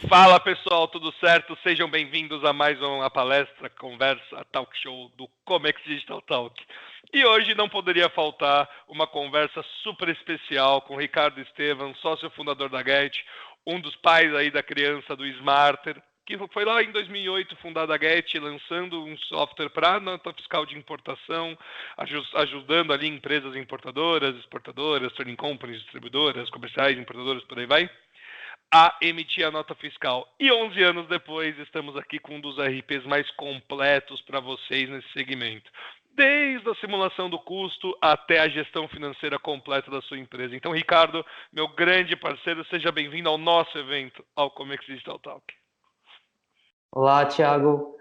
Fala pessoal, tudo certo? Sejam bem-vindos a mais uma palestra, conversa, talk show do Comex Digital Talk. E hoje não poderia faltar uma conversa super especial com o Ricardo Estevam, sócio fundador da Get, um dos pais aí da criança do Smarter, que foi lá em 2008 fundada a Get, lançando um software para nota fiscal de importação, ajudando ali empresas importadoras, exportadoras, trading companies, distribuidoras, comerciais, importadoras, por aí vai, a emitir a nota fiscal. E 11 anos depois, estamos aqui com um dos RPs mais completos para vocês nesse segmento. Desde a simulação do custo até a gestão financeira completa da sua empresa. Então, Ricardo, meu grande parceiro, seja bem-vindo ao nosso evento, ao Comex Digital Talk. Olá, Thiago.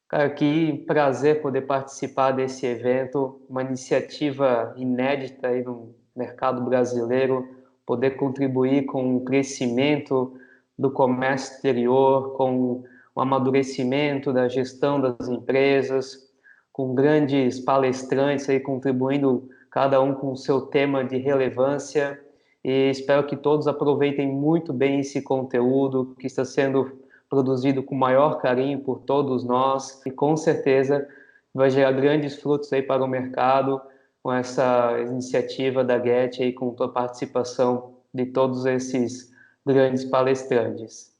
Cara, que prazer poder participar desse evento, uma iniciativa inédita aí no mercado brasileiro, poder contribuir com o crescimento do comércio exterior, com o amadurecimento da gestão das empresas, com grandes palestrantes aí contribuindo cada um com o seu tema de relevância, e espero que todos aproveitem muito bem esse conteúdo que está sendo produzido com maior carinho por todos nós e com certeza vai gerar grandes frutos aí para o mercado com essa iniciativa da Get aí com a participação de todos esses grandes palestrantes.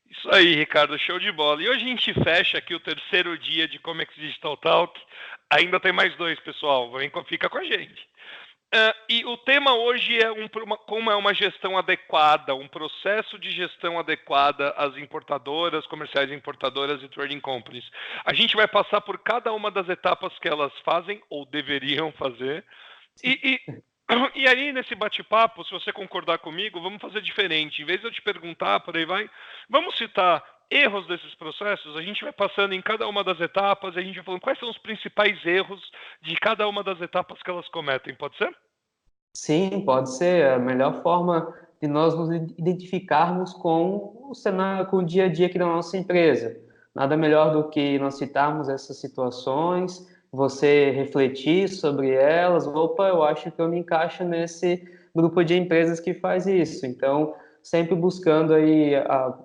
Isso aí, Ricardo, show de bola. E hoje a gente fecha aqui o terceiro dia de Comex Digital Talk. Ainda tem mais dois, pessoal. Fica com a gente. E o tema hoje é como é uma gestão adequada, um processo de gestão adequada às importadoras, comerciais importadoras e trading companies. A gente vai passar por cada uma das etapas que elas fazem ou deveriam fazer. E aí, nesse bate-papo, se você concordar comigo, vamos fazer diferente. Em vez de eu te perguntar, por aí vai, vamos citar erros desses processos, a gente vai passando em cada uma das etapas, e a gente vai falando quais são os principais erros de cada uma das etapas que elas cometem, pode ser? Sim, pode ser a melhor forma de nós nos identificarmos com o cenário, com o dia a dia aqui da nossa empresa. Nada melhor do que nós citarmos essas situações, você refletir sobre elas. Opa, eu acho que eu me encaixo nesse grupo de empresas que faz isso. Então, sempre buscando aí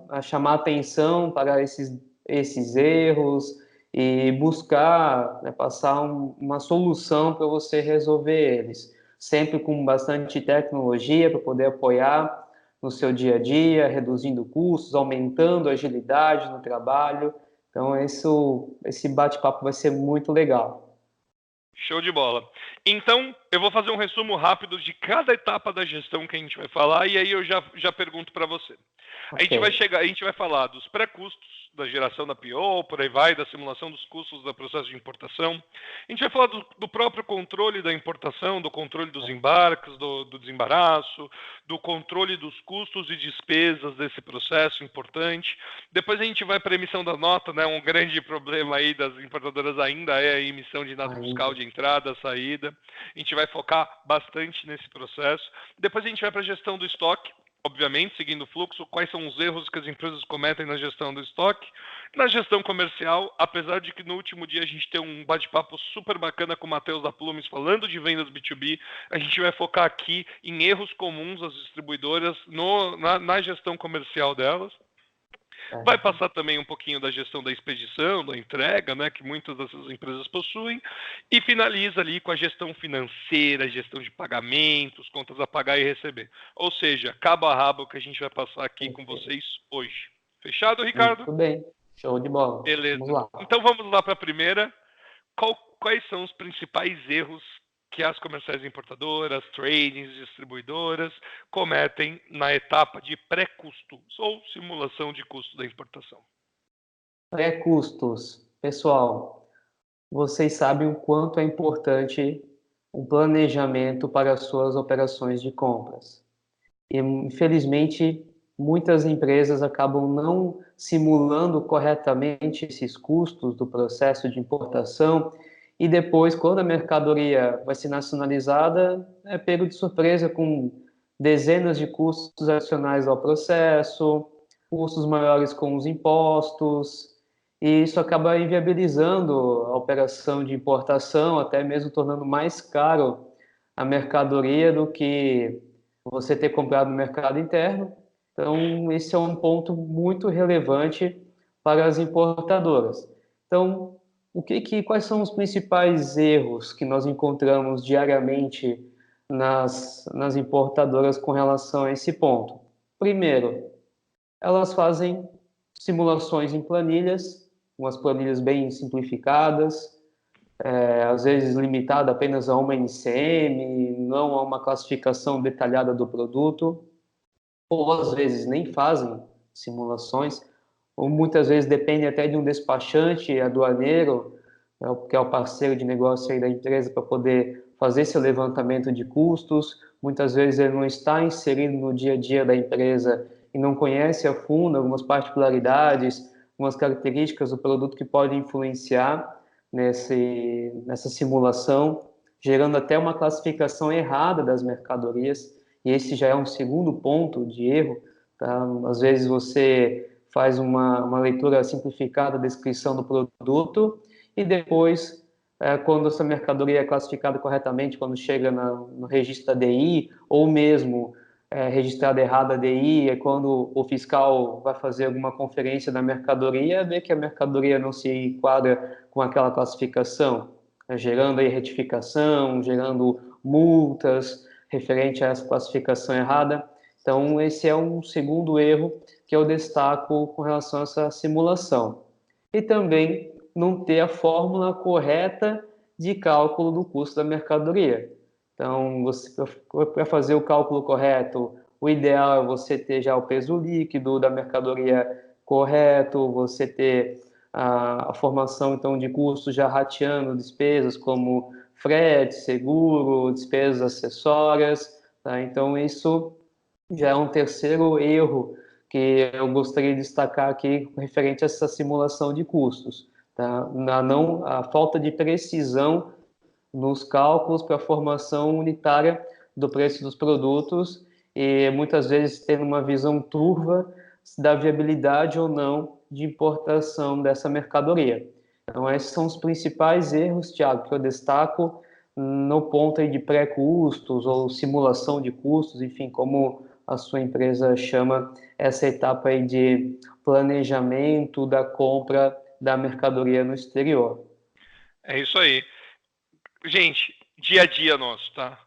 a chamar atenção para esses erros e buscar, né, passar uma solução para você resolver eles sempre com bastante tecnologia para poder apoiar no seu dia a dia, reduzindo custos, aumentando a agilidade no trabalho. Então, esse bate-papo vai ser muito legal. Show de bola. Então, eu vou fazer um resumo rápido de cada etapa da gestão que a gente vai falar e aí eu já pergunto para você. Okay. A gente vai falar dos pré-custos, da geração da PO, por aí vai, da simulação dos custos do processo de importação. A gente vai falar do próprio controle da importação, do controle dos embarques, do desembaraço, do controle dos custos e despesas desse processo importante. Depois a gente vai para a emissão da nota, né? Um grande problema aí das importadoras ainda é a emissão de nota fiscal de entrada, saída. A gente vai focar bastante nesse processo. Depois a gente vai para a gestão do estoque, obviamente, seguindo o fluxo, quais são os erros que as empresas cometem na gestão do estoque. Na gestão comercial, apesar de que no último dia a gente tem um bate-papo super bacana com o Matheus da Plumes falando de vendas B2B, a gente vai focar aqui em erros comuns das distribuidoras na gestão comercial delas. Vai passar também um pouquinho da gestão da expedição, da entrega, né, que muitas dessas empresas possuem, e finaliza ali com a gestão financeira, gestão de pagamentos, contas a pagar e receber. Ou seja, cabo a rabo que a gente vai passar aqui com vocês hoje. Fechado, Ricardo? Muito bem, show de bola. Beleza. Vamos lá. Então vamos lá para a primeira. Quais são os principais erros que as comerciais importadoras, tradings, distribuidoras cometem na etapa de pré-custo ou simulação de custo da importação? Pré-custos. Pessoal, vocês sabem o quanto é importante um planejamento para as suas operações de compras. E, infelizmente, muitas empresas acabam não simulando corretamente esses custos do processo de importação e depois, quando a mercadoria vai ser nacionalizada, é pego de surpresa com dezenas de custos adicionais ao processo, custos maiores com os impostos, e isso acaba inviabilizando a operação de importação, até mesmo tornando mais caro a mercadoria do que você ter comprado no mercado interno Então, esse é um ponto muito relevante para as importadoras. Então, quais são os principais erros que nós encontramos diariamente nas importadoras com relação a esse ponto? Primeiro, elas fazem simulações em planilhas, umas planilhas bem simplificadas, às vezes limitada apenas a uma NCM, não a uma classificação detalhada do produto, ou às vezes nem fazem simulações, ou muitas vezes depende até de um despachante aduaneiro, que é o parceiro de negócio aí da empresa, para poder fazer esse levantamento de custos. Muitas vezes ele não está inserido no dia a dia da empresa e não conhece a fundo algumas particularidades, algumas características do produto que podem influenciar nessa simulação, gerando até uma classificação errada das mercadorias. E esse já é um segundo ponto de erro. Tá? Às vezes você faz uma leitura simplificada da descrição do produto e depois, quando essa mercadoria é classificada corretamente, quando chega no registro da DI, ou mesmo registrada errada a DI, é quando o fiscal vai fazer alguma conferência da mercadoria, vê que a mercadoria não se enquadra com aquela classificação, gerando aí retificação, gerando multas referente a essa classificação errada. Então, esse é um segundo erro que eu destaco com relação a essa simulação. E também não ter a fórmula correta de cálculo do custo da mercadoria. Então, para fazer o cálculo correto, o ideal é você ter já o peso líquido da mercadoria correto, você ter a formação então de custos já rateando despesas como frete, seguro, despesas acessórias, tá? Então isso já é um terceiro erro que eu gostaria de destacar aqui referente a essa simulação de custos, tá? A falta de precisão nos cálculos para a formação unitária do preço dos produtos e muitas vezes tendo uma visão turva da viabilidade ou não de importação dessa mercadoria. Então, esses são os principais erros, Thiago, que eu destaco no ponto aí de pré-custos ou simulação de custos, enfim, como a sua empresa chama essa etapa aí de planejamento da compra da mercadoria no exterior. É isso aí. Gente, dia a dia nosso, tá?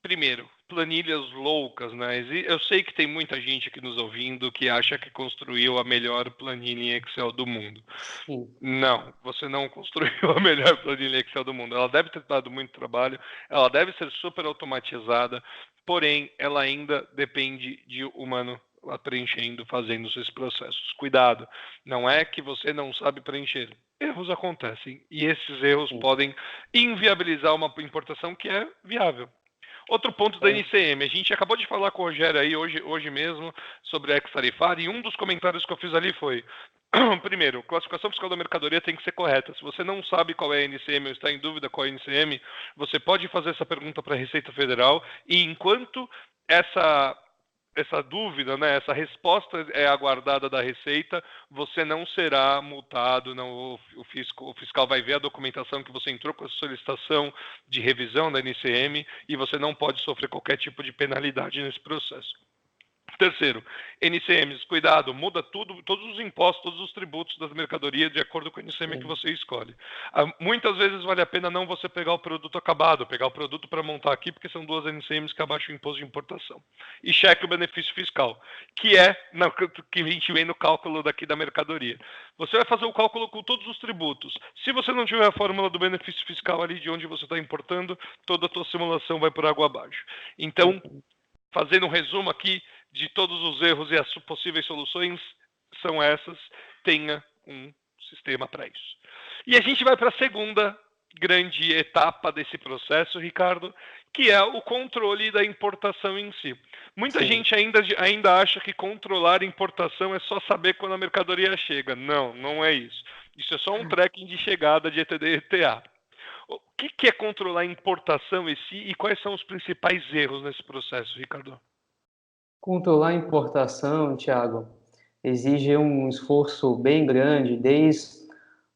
Primeiro, planilhas loucas, né? Eu sei que tem muita gente aqui nos ouvindo que acha que construiu a melhor planilha em Excel do mundo. Sim. Não, você não construiu a melhor planilha Excel do mundo. Ela deve ter dado muito trabalho, ela deve ser super automatizada, porém, ela ainda depende de humano lá preenchendo, fazendo esses processos. Cuidado, não é que você não sabe preencher. Erros acontecem e esses erros Sim. podem inviabilizar uma importação que é viável. Outro ponto da NCM, a gente acabou de falar com o Rogério aí hoje mesmo sobre a ex-tarifária e um dos comentários que eu fiz ali foi: primeiro, classificação fiscal da mercadoria tem que ser correta. Se você não sabe qual é a NCM ou está em dúvida qual é a NCM, você pode fazer essa pergunta para a Receita Federal e enquanto essa dúvida, né, essa resposta é aguardada da Receita, você não será multado, não, o fiscal vai ver a documentação que você entrou com a solicitação de revisão da NCM e você não pode sofrer qualquer tipo de penalidade nesse processo. Terceiro, NCMs, cuidado, muda tudo, todos os impostos, todos os tributos das mercadorias de acordo com a NCM que você escolhe. Muitas vezes vale a pena não você pegar o produto acabado, pegar o produto para montar aqui, porque são duas NCMs que abaixam o imposto de importação. E cheque o benefício fiscal, que é que a gente vê no cálculo daqui da mercadoria. Você vai fazer o cálculo com todos os tributos. Se você não tiver a fórmula do benefício fiscal ali de onde você está importando, toda a tua simulação vai por água abaixo. Então, fazendo um resumo aqui de todos os erros e as possíveis soluções são essas, tenha um sistema para isso. E a gente vai para a segunda grande etapa desse processo, Ricardo, que é o controle da importação em si. Muita gente ainda acha que controlar a importação é só saber quando a mercadoria chega. Não, não é isso. Isso é só um tracking de chegada de ETD e ETA. O que é controlar a importação em si e quais são os principais erros nesse processo, Ricardo? Controlar a importação, Thiago, exige um esforço bem grande, desde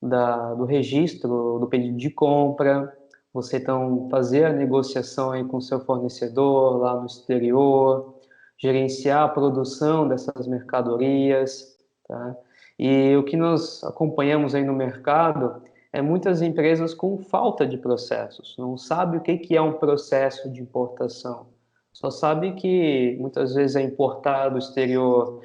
do registro do pedido de compra, você então fazer a negociação aí com o seu fornecedor lá no exterior, gerenciar a produção dessas mercadorias, tá? E o que nós acompanhamos aí no mercado é muitas empresas com falta de processos, não sabe o que é um processo de importação, só sabe que muitas vezes é importado do exterior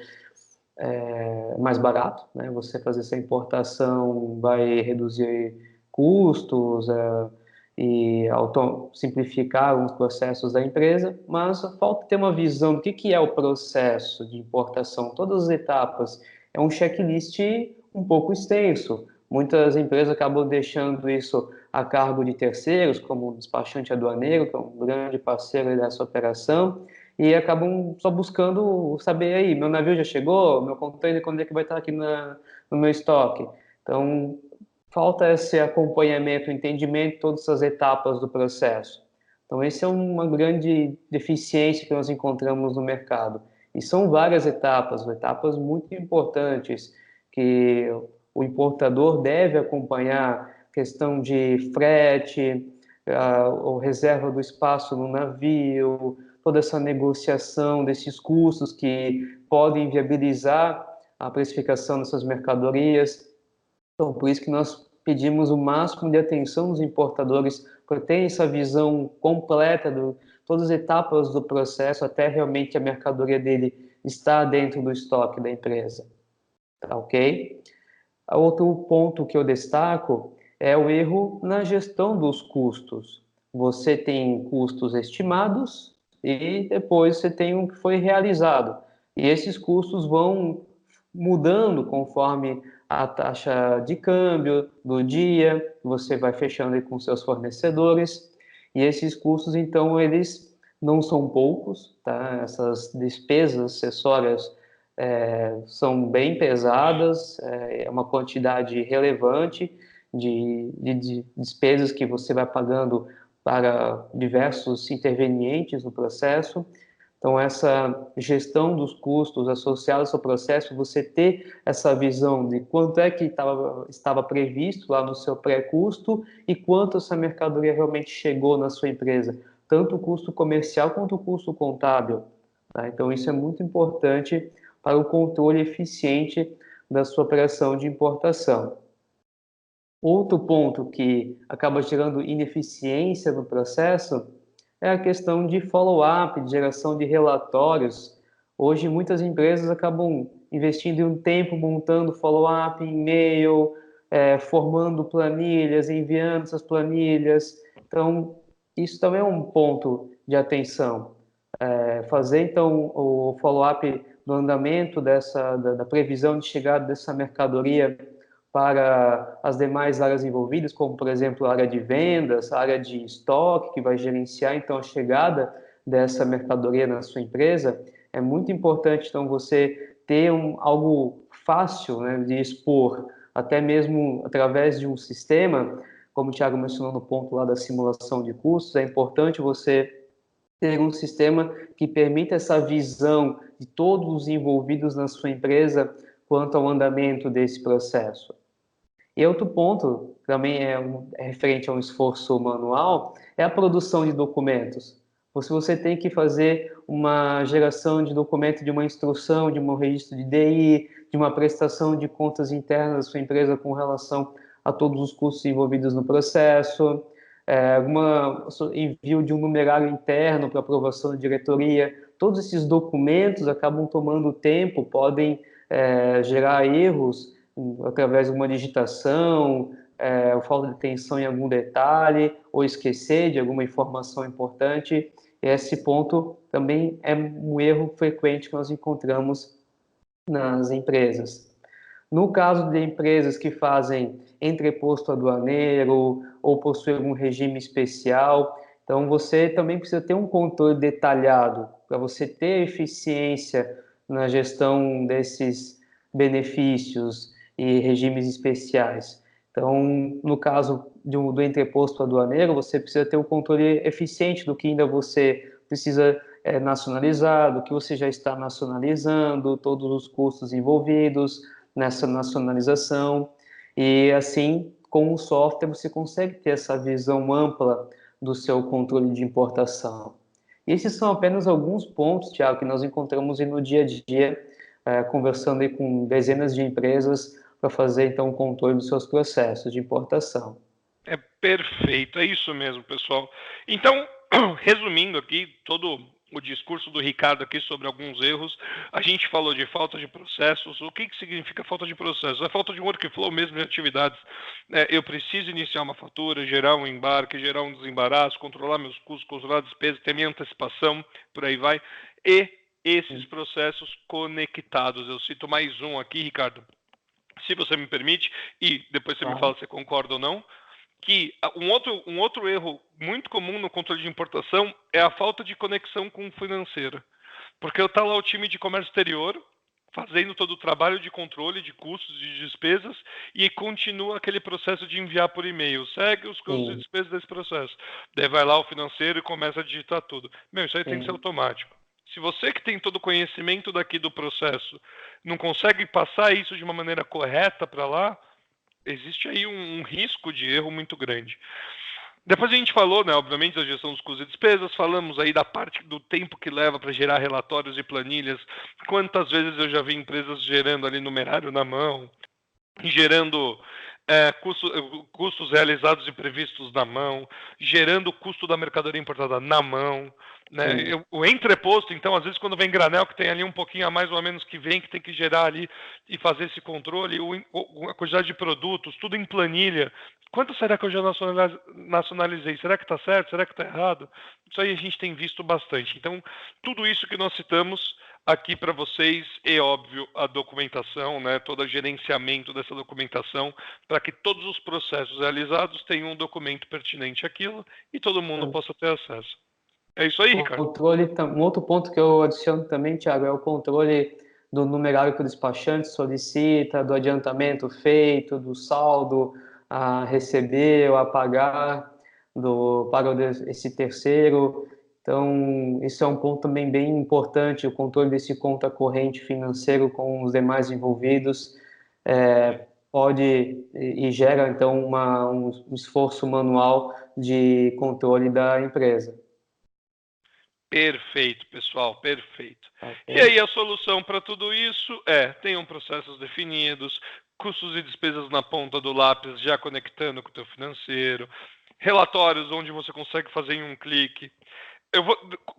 mais barato, né? Você fazer essa importação vai reduzir custos e simplificar alguns processos da empresa, mas falta ter uma visão do que é o processo de importação, todas as etapas. É um checklist um pouco extenso. Muitas empresas acabam deixando isso a cargo de terceiros, como o despachante aduaneiro, que é um grande parceiro dessa operação, e acabam só buscando saber aí, meu navio já chegou, meu container quando é que vai estar aqui no meu estoque. Então, falta esse acompanhamento, entendimento de todas as etapas do processo. Então, esse é uma grande deficiência que nós encontramos no mercado. E são várias etapas muito importantes que o importador deve acompanhar, questão de frete, a reserva do espaço no navio, toda essa negociação desses custos que podem viabilizar a precificação dessas mercadorias. Então, por isso que nós pedimos o máximo de atenção dos importadores para ter essa visão completa de todas as etapas do processo até realmente a mercadoria dele estar dentro do estoque da empresa. Tá ok? Outro ponto que eu destaco é o erro na gestão dos custos. Você tem custos estimados e depois você tem o que foi realizado. E esses custos vão mudando conforme a taxa de câmbio do dia, você vai fechando aí com seus fornecedores. E esses custos, então, eles não são poucos, tá? Essas despesas acessórias são bem pesadas, é uma quantidade relevante de despesas que você vai pagando para diversos intervenientes no processo. Então, essa gestão dos custos associados ao processo, você ter essa visão de quanto é que estava previsto lá no seu pré-custo e quanto essa mercadoria realmente chegou na sua empresa, tanto o custo comercial quanto o custo contábil. Tá? Então, isso é muito importante para o controle eficiente da sua operação de importação. Outro ponto que acaba gerando ineficiência no processo é a questão de follow-up, de geração de relatórios. Hoje, muitas empresas acabam investindo em um tempo montando follow-up em e-mail, formando planilhas, enviando essas planilhas. Então, isso também é um ponto de atenção. Fazer, então, o follow-up do andamento da previsão de chegada dessa mercadoria para as demais áreas envolvidas, como, por exemplo, a área de vendas, a área de estoque, que vai gerenciar, então, a chegada dessa mercadoria na sua empresa. É muito importante, então, você ter algo fácil, né, de expor, até mesmo através de um sistema, como o Thiago mencionou no ponto lá da simulação de custos, é importante você ter um sistema que permita essa visão de todos os envolvidos na sua empresa quanto ao andamento desse processo. E outro ponto, também é referente a um esforço manual, é a produção de documentos. Ou se você tem que fazer uma geração de documento de uma instrução, de um registro de DI, de uma prestação de contas internas da sua empresa com relação a todos os custos envolvidos no processo, envio de um numerário interno para aprovação da diretoria. Todos esses documentos acabam tomando tempo, podem gerar erros através de uma digitação, falta de atenção em algum detalhe, ou esquecer de alguma informação importante. Esse ponto também é um erro frequente que nós encontramos nas empresas. No caso de empresas que fazem entreposto aduaneiro ou possuem algum regime especial, então você também precisa ter um controle detalhado para você ter eficiência na gestão desses benefícios e regimes especiais. Então, no caso do entreposto aduaneiro, você precisa ter um controle eficiente do que ainda você precisa nacionalizar, do que você já está nacionalizando, todos os custos envolvidos nessa nacionalização, e assim, com o software, você consegue ter essa visão ampla do seu controle de importação. Esses são apenas alguns pontos, Tiago, que nós encontramos aí no dia a dia, conversando aí com dezenas de empresas para fazer, então, o controle dos seus processos de importação. É perfeito, é isso mesmo, pessoal. Então, resumindo aqui todo o discurso do Ricardo aqui sobre alguns erros, a gente falou de falta de processos. O que significa falta de processos? É falta de um workflow mesmo de atividades. Eu preciso iniciar uma fatura, gerar um embarque, gerar um desembaraço, controlar meus custos, controlar despesas, ter minha antecipação, por aí vai. E esses processos conectados. Eu cito mais um aqui, Ricardo, se você me permite, e depois você me fala se concorda ou não, que um outro erro muito comum no controle de importação é a falta de conexão com o financeiro. Porque eu tá lá o time de comércio exterior fazendo todo o trabalho de controle de custos e de despesas e continua aquele processo de enviar por e-mail. Segue os custos e despesas desse processo. Daí vai lá o financeiro e começa a digitar tudo. Isso aí tem que ser automático. Se você que tem todo o conhecimento daqui do processo não consegue passar isso de uma maneira correta para lá, existe aí um risco de erro muito grande. Depois a gente falou, né, obviamente, da gestão dos custos e despesas, falamos aí da parte do tempo que leva para gerar relatórios e planilhas, quantas vezes eu já vi empresas gerando ali numerário na mão, gerando custos realizados e previstos na mão, gerando o custo da mercadoria importada na mão, né? O entreposto, então, às vezes quando vem granel, que tem ali um pouquinho a mais ou a menos que vem, que tem que gerar ali e fazer esse controle, a quantidade de produtos, tudo em planilha. Quanto será que eu já nacionalizei? Será que está certo? Será que está errado? Isso aí a gente tem visto bastante. Então, tudo isso que nós citamos aqui para vocês é óbvio a documentação, né, todo o gerenciamento dessa documentação para que todos os processos realizados tenham um documento pertinente àquilo e todo mundo possa ter acesso. É isso aí, Ricardo. Um outro ponto que eu adiciono também, Thiago, é o controle do numerário que o despachante solicita, do adiantamento feito, do saldo a receber ou a pagar para esse terceiro. Então, isso é um ponto também bem importante, o controle desse conta corrente financeiro com os demais envolvidos pode e gera, então, um esforço manual de controle da empresa. Perfeito, pessoal, perfeito. Okay. E aí a solução para tudo isso tenham processos definidos, custos e despesas na ponta do lápis, já conectando com o teu financeiro, relatórios onde você consegue fazer em um clique.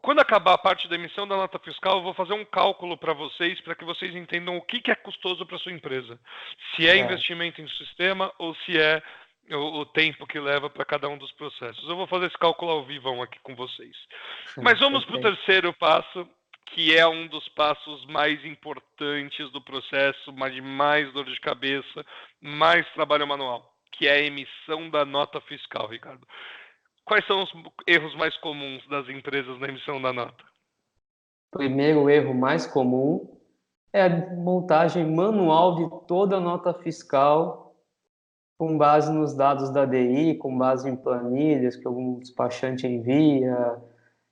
Quando acabar a parte da emissão da nota fiscal, eu vou fazer um cálculo para vocês, para que vocês entendam o que é custoso para sua empresa. Se é investimento em sistema ou se é o tempo que leva para cada um dos processos. Eu vou fazer esse cálculo ao vivo aqui com vocês. Mas vamos para o terceiro passo, que é um dos passos mais importantes do processo, mas de mais dor de cabeça, mais trabalho manual, que é a emissão da nota fiscal, Ricardo. Quais são os erros mais comuns das empresas na emissão da nota? Primeiro erro mais comum é a montagem manual de toda a nota fiscal com base nos dados da DI, com base em planilhas que algum despachante envia,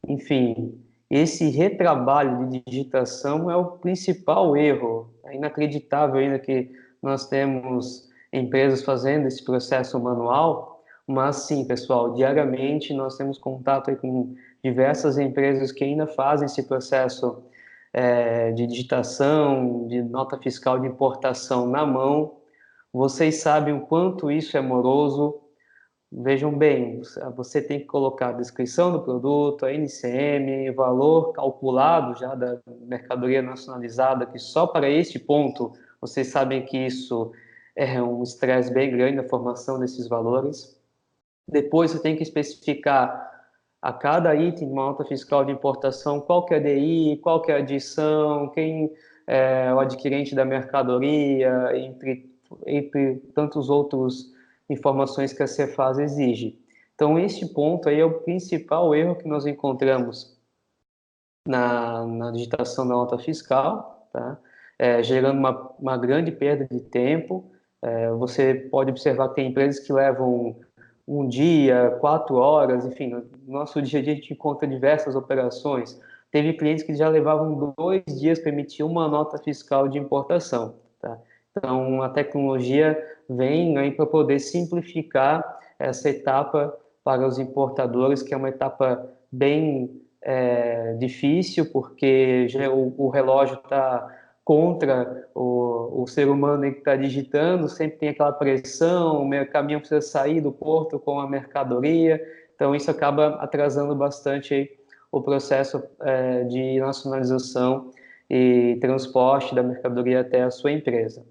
enfim. Esse retrabalho de digitação é o principal erro. É inacreditável ainda que nós temos empresas fazendo esse processo manual, mas sim, pessoal, diariamente nós temos contato aí com diversas empresas que ainda fazem esse processo de digitação, de nota fiscal de importação na mão. Vocês sabem o quanto isso é moroso. Vejam bem, você tem que colocar a descrição do produto, a NCM, o valor calculado já da mercadoria nacionalizada, que só para este ponto vocês sabem que isso é um estresse bem grande na formação desses valores. Depois você tem que especificar a cada item de uma nota fiscal de importação qual que é a DI, qual que é a adição, quem é o adquirente da mercadoria, entre tantos outros informações que a Cefaz exige. Então, este ponto aí é o principal erro que nós encontramos na digitação da nota fiscal, tá? Gerando uma grande perda de tempo. Você pode observar que tem empresas que levam um dia, 4 horas, enfim, no nosso dia a dia a gente encontra diversas operações. Teve clientes que já levavam 2 dias para emitir uma nota fiscal de importação, tá? Então, a tecnologia vem aí para poder simplificar essa etapa para os importadores, que é uma etapa bem difícil, porque já o relógio está contra o ser humano que está digitando, sempre tem aquela pressão, o caminhão precisa sair do porto com a mercadoria, então isso acaba atrasando bastante aí o processo de nacionalização e transporte da mercadoria até a sua empresa.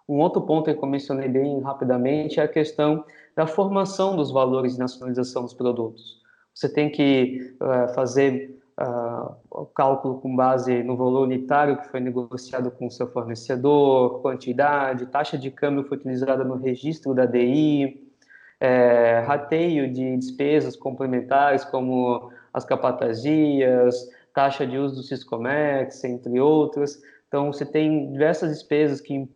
Um outro ponto que eu mencionei bem rapidamente é a questão da formação dos valores de nacionalização dos produtos. Você tem que fazer o cálculo com base no valor unitário que foi negociado com o seu fornecedor, quantidade, taxa de câmbio que foi utilizada no registro da DI, rateio de despesas complementares como as capatazias, taxa de uso do Siscomex, entre outras. Então, você tem diversas despesas que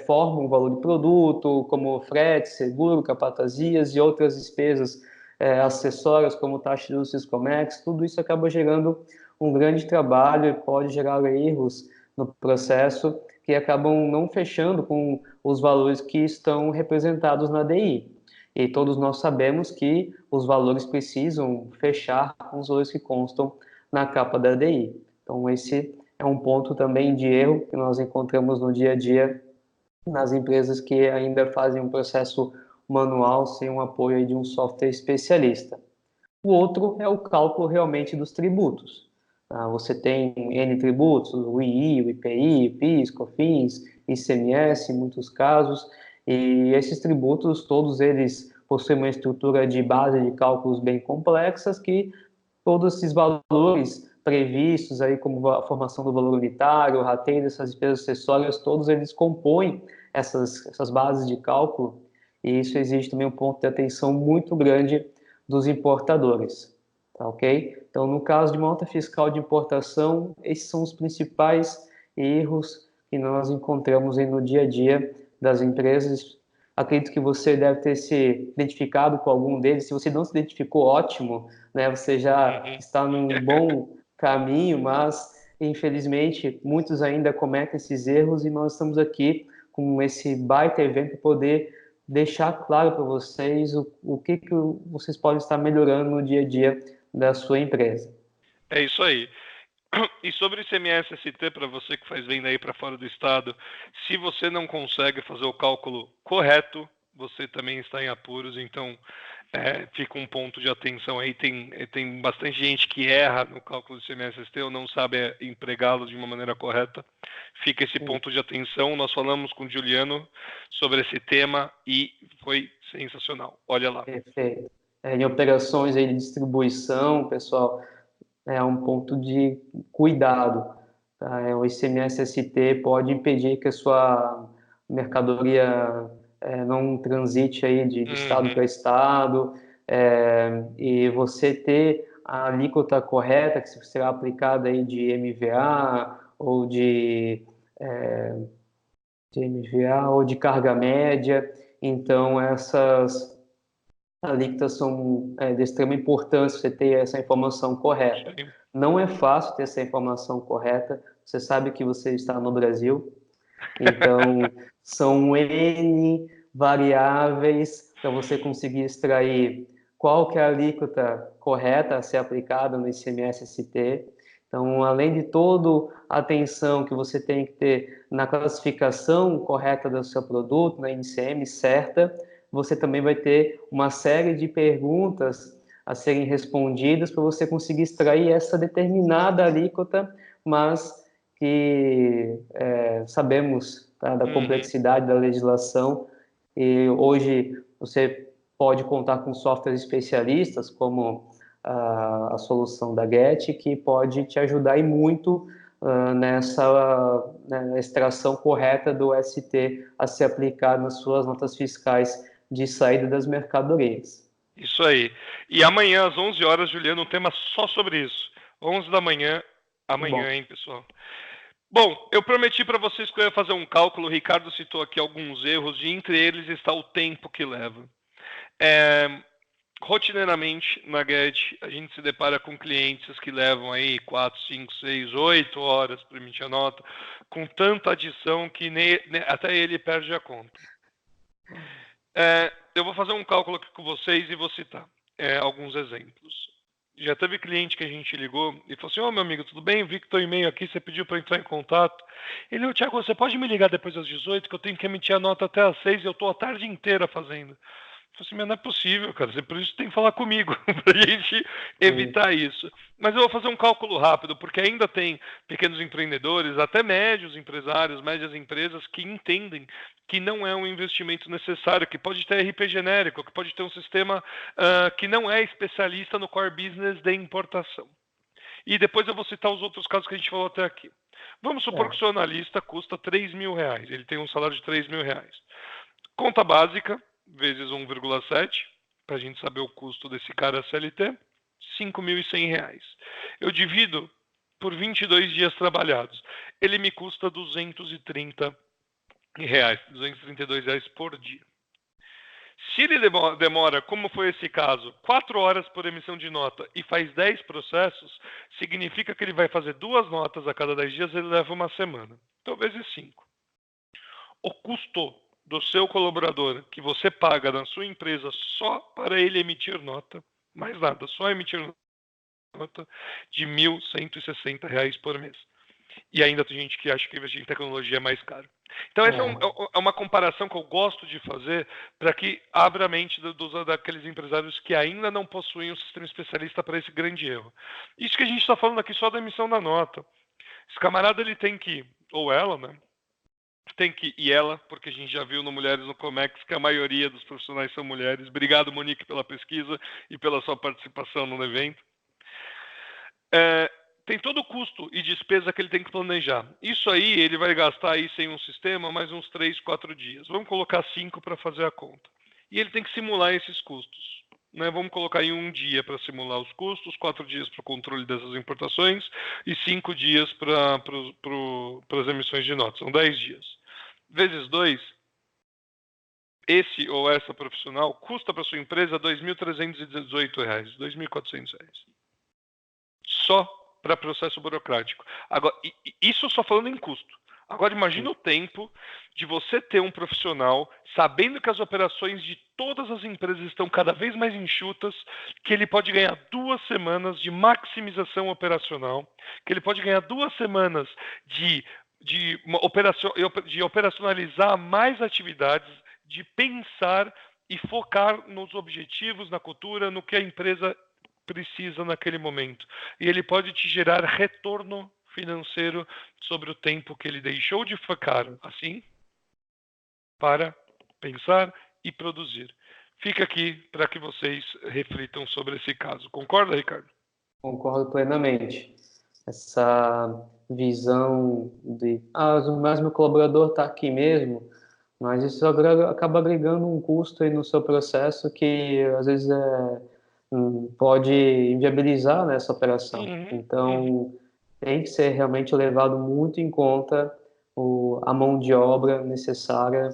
formam o valor do produto, como frete, seguro, capatazias e outras despesas acessórias, como taxa de uso do Siscomex. Tudo isso acaba gerando um grande trabalho e pode gerar erros no processo que acabam não fechando com os valores que estão representados na DI. E todos nós sabemos que os valores precisam fechar com os valores que constam na capa da DI. Então, esse é um ponto também de erro que nós encontramos no dia a dia nas empresas que ainda fazem um processo manual sem o apoio aí de um software especialista. O outro é o cálculo realmente dos tributos. Você tem N tributos, o II, o IPI, o PIS, COFINS, ICMS, em muitos casos, e esses tributos, todos eles possuem uma estrutura de base de cálculos bem complexas que todos esses valores previstos aí como a formação do valor unitário, o rateio dessas despesas acessórias, todos eles compõem essas bases de cálculo, e isso exige também um ponto de atenção muito grande dos importadores, tá ok? Então, no caso de uma nota fiscal de importação, esses são os principais erros que nós encontramos aí no dia a dia das empresas. Acredito que você deve ter se identificado com algum deles. Se você não se identificou, ótimo, né? Você já está num bom caminho, mas infelizmente muitos ainda cometem esses erros e nós estamos aqui com esse baita evento para poder deixar claro para vocês o que vocês podem estar melhorando no dia a dia da sua empresa. É isso aí. E sobre o ICMS-ST, para você que faz venda aí para fora do estado, se você não consegue fazer o cálculo correto, você também está em apuros, então fica um ponto de atenção aí. Tem bastante gente que erra no cálculo do ICMS-ST ou não sabe empregá-lo de uma maneira correta. Fica esse ponto de atenção. Nós falamos com o Juliano sobre esse tema e foi sensacional. Olha lá. Perfeito. Em operações aí de distribuição, pessoal, é um ponto de cuidado. Tá? O ICMS-ST pode impedir que a sua mercadoria não transite aí de estado para estado, e você ter a alíquota correta, que será aplicada aí de MVA ou de MVA ou de carga média. Então, essas alíquotas são de extrema importância você ter essa informação correta. Sim. Não é fácil ter essa informação correta, você sabe que você está no Brasil, então são N variáveis para você conseguir extrair qual que é a alíquota correta a ser aplicada no ICMS-ST. Então, além de toda a atenção que você tem que ter na classificação correta do seu produto, na NCM certa, você também vai ter uma série de perguntas a serem respondidas para você conseguir extrair essa determinada alíquota, mas que sabemos da complexidade da legislação e hoje você pode contar com softwares especialistas como a solução da Get, que pode te ajudar e muito nessa extração correta do ST a ser aplicado nas suas notas fiscais de saída das mercadorias. Isso aí. E amanhã, às 11 horas, Juliano, um tema só sobre isso. 11 da manhã, amanhã, hein, pessoal? Bom, eu prometi para vocês que eu ia fazer um cálculo. O Ricardo citou aqui alguns erros, e entre eles está o tempo que leva. Rotineiramente, na Get, a gente se depara com clientes que levam aí 4, 5, 6, 8 horas para emitir a nota, com tanta adição que até ele perde a conta. Eu vou fazer um cálculo aqui com vocês e vou citar alguns exemplos. Já teve cliente que a gente ligou e falou assim: ô meu amigo, tudo bem? Vi que teu e-mail aqui, você pediu para entrar em contato. Ele, ô Thiago, você pode me ligar depois das 18, que eu tenho que emitir a nota até às 6 e eu estou a tarde inteira fazendo. Eu falei assim, mas não é possível, cara. Você por isso tem que falar comigo, para a gente Sim, evitar isso. Mas eu vou fazer um cálculo rápido, porque ainda tem pequenos empreendedores, até médios empresários, médias empresas, que entendem que não é um investimento necessário, que pode ter RP genérico, que pode ter um sistema que não é especialista no core business de importação. E depois eu vou citar os outros casos que a gente falou até aqui. Vamos supor que o é, seu analista custa R$ 3.000. Ele tem um salário de R$ 3.000. Conta básica, vezes 1,7, para a gente saber o custo desse cara CLT, R$ 5.100. Eu divido por 22 dias trabalhados. Ele me custa R$ 232 por dia. Se ele demora, como foi esse caso, 4 horas por emissão de nota e faz 10 processos, significa que ele vai fazer 2 notas a cada 10 dias, ele leva uma semana. Então, vezes 5. O custo do seu colaborador que você paga na sua empresa só para ele emitir nota, mais nada, só emitir nota, de R$ 1.160 por mês. E ainda tem gente que acha que investir em tecnologia é mais caro. Então, essa é, é uma comparação que eu gosto de fazer para que abra a mente daqueles empresários que ainda não possuem um sistema especialista para esse grande erro. Isso que a gente está falando aqui só da emissão da nota. Esse camarada ele tem que, ou ela, né? Tem que, e ela, porque a gente já viu no Mulheres no Comex que a maioria dos profissionais são mulheres. Obrigado, Monique, pela pesquisa e pela sua participação no evento. Tem todo o custo e despesa que ele tem que planejar. Isso aí ele vai gastar aí sem um sistema mais uns 3, 4 dias. Vamos colocar 5 para fazer a conta. E ele tem que simular esses custos. Né? Vamos colocar aí um dia para simular os custos, 4 dias para o controle dessas importações e 5 dias para as emissões de notas. São 10 dias. Vezes 2, esse ou essa profissional custa para sua empresa R$ 2.318, R$ 2.400. Só para processo burocrático. Agora, isso só falando em custo. Agora imagine o tempo de você ter um profissional sabendo que as operações de todas as empresas estão cada vez mais enxutas, que ele pode ganhar 2 semanas de maximização operacional, que ele pode ganhar 2 semanas de operacionalizar mais atividades, de pensar e focar nos objetivos, na cultura, no que a empresa precisa naquele momento. E ele pode te gerar retorno financeiro sobre o tempo que ele deixou de focar assim para pensar e produzir. Fica aqui para que vocês reflitam sobre esse caso. Concorda, Ricardo? concordo plenamente. Essa visão de, mas meu colaborador está aqui mesmo, mas isso acaba agregando um custo aí no seu processo que às vezes pode inviabilizar, né, essa operação. Uhum, uhum. Então, tem que ser realmente levado muito em conta a mão de obra necessária